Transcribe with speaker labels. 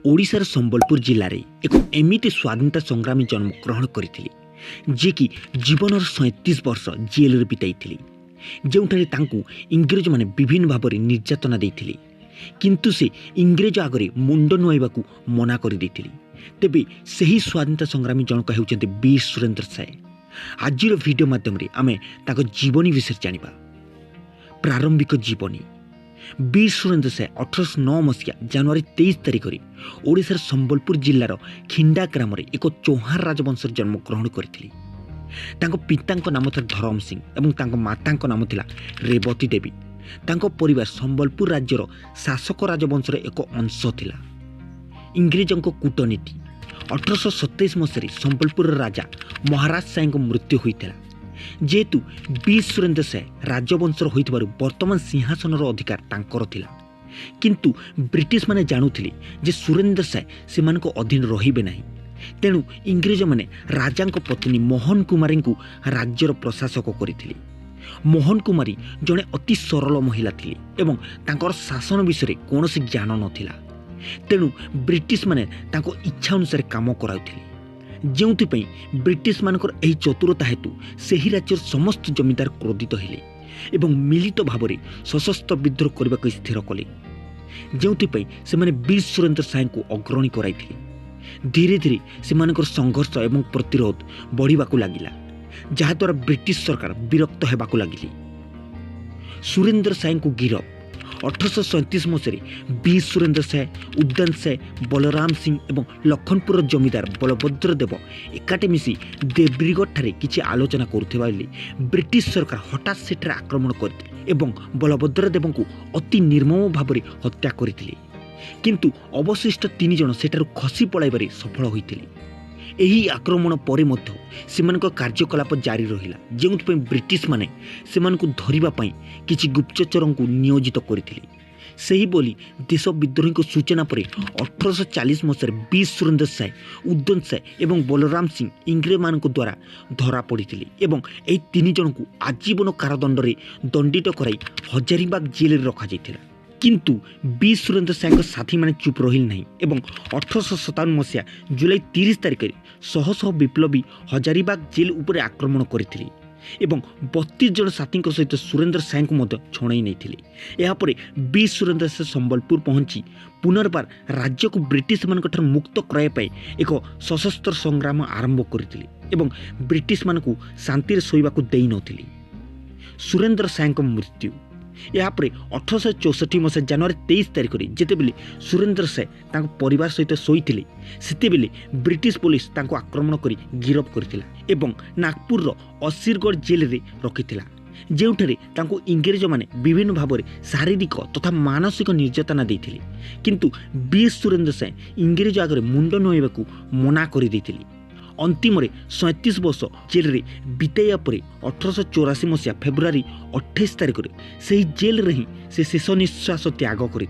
Speaker 1: ओडिशार संबलपुर जिले में एक एमिति स्वाधीनता संग्रामी जन्मग्रहण करथिले जे कि जीवन 37 वर्ष जेल बिताई जोठारे तांकु इंग्रेज माने विभिन्न भाव में निर्यातना देथिले किंतु से इंग्रेज आगरे मुंड नुआइबाकू मना कर देथिले। तेबे सही स्वाधीनता संग्रामी जनक हेउचंते वीर सुरेंद्र साय। आज वीडियो माध्यम आमे ताको जीवनी विषय जानिबा। प्रारंभिक जीवनी। वीर सुरेंद्र साय 1809 मसीहा जनवरी 23 तारिख में ओडिशार संबलपुर जिलार खिंडा ग्राम में एक चौहान राजवंश जन्मग्रहण करथिले। तांको पितांको नाम था धरम सिंह एवं तांको मातांको नाम थिला रेवती देवी। तांको परिवार संबलपुर राज्यर शासक राजवंशर एक अंश थिला। इंग्रेजों कूटनीति 1827 मसीह संबलपुर राजा महाराज साय मृत्यु होता जेहेतु वीर सुरेंद्र साय राजवंशर होइथिबारु वर्तमान सिंहासनर अधिकार तांकर थिला। किंतु ब्रिटिश माने जानुथिले जे सुरेंद्र साय सेमानको अधीन रहिबे नाही। तेणु इंग्रेज माने राजांको पत्नी मोहन कुमारी को राज्यर प्रशासक करथिले। मोहन कुमारी जड़े अति सरल महिला थिले एवं तांकर शासन विषय कौनसी ज्ञान नथिला। तेणु ब्रिटिश माने तांको इच्छा अनुसार काम कराउथिले। जोंथिपई ब्रिटिश मानकर एही चतुरता हेतु सेही राज्यर समस्त जमीदार क्रोधित हेले एवं मिलित भाव में सशस्त्र विद्रोह करने को स्थिर कले। जोंथिपई से माने वीर सुरेंद्र साय को अग्रणी कराइथिले। धीरे धीरे सेमानकर संघर्ष एवं प्रतिरोध बढ़िबाकू लागिला जहाद्वारा ब्रिटिश सरकार विरक्त हेबाकू लागिले। सुरेंद्र साय को गिरफ 1837 मसीह वीर सुरेंद्र साय, उद्यान साय, बलराम सिंह एवं लखनपुर जमीदार बलभद्र देव एकाटे मिसी देवरीगढ़ ठारे किछि आलोचना करुथिबा बेले ब्रिटिश सरकार हठात सेठे आक्रमण करथिले एवं बलभद्र देव को अति निर्मम भाव में हत्या करथिले। किंतु अवशिष्ट 3 जन सेठारु खसी पळाइबारे सफल होइथिले। एही आक्रमण परे मध्य सेमानक कार्यकलाप जारी रहिला जेउथपई ब्रिटिश माने सेमानकु धरिबा पई किछि गुप्तचरंकु नियोजित करथिले। सही बोली देश विद्रोही को सूचना पर 1840 मसीह वीर सुरेंद्र साय, उद्यन साय एवं बलराम सिंह इंग्रेज मान द्वारा धरा पड़ते एवं एही 3 जन को आजीवन कारादंड रे दंडित कराई हजारीबाग जेल रे रखा जायतिला। किंतु वीर सुरेंद्र साय साथी माने चुप रहिल नहीं एवं 1857 मसीहा जुलाई 30 तारिख में शह शह विप्लवी हजारीबाग जेल उपर आक्रमण करथिले एवं 32 जन साथी सहित सुरेंद्र साय को मध्य छणई नैथिले। यापर वीर सुरेंद्र साय संबलपुर पहुंची पुनर्बार राज्य को ब्रिटिश मान मुक्त कराया पाई एक सशस्त्र संग्राम आरंभ करथिले एवं ब्रिटिश मान को शांति शोइबाकू देई नथिले। सुरेंद्र साय मृत्यु यापर 1864 मसीहा जनवरी 23 तारिख में जितेबले सुरेंद्र साय तांको परिवार सहित शोइथिले सेतेबेले ब्रिटिश पुलिस तांको आक्रमण करी गिरफ करथिला एवं नागपुर असीरगढ़ जेल रे रखिथिला जेउठारे तांको इंग्रेज माने विभिन्न भाव में शारीरिक तथा मानसिक निर्यातना देथिले। किंतु वीर सुरेंद्र साय इंग्रेज आगे मुंड नुआइबाकू मना कर देथिले। अंतिम 37 वर्ष जेल रे बिताइया पर 1884 मसीहा फेब्रुआरी 28 तारिख में से जेल रे ही से शेष निश्वास त्याग कर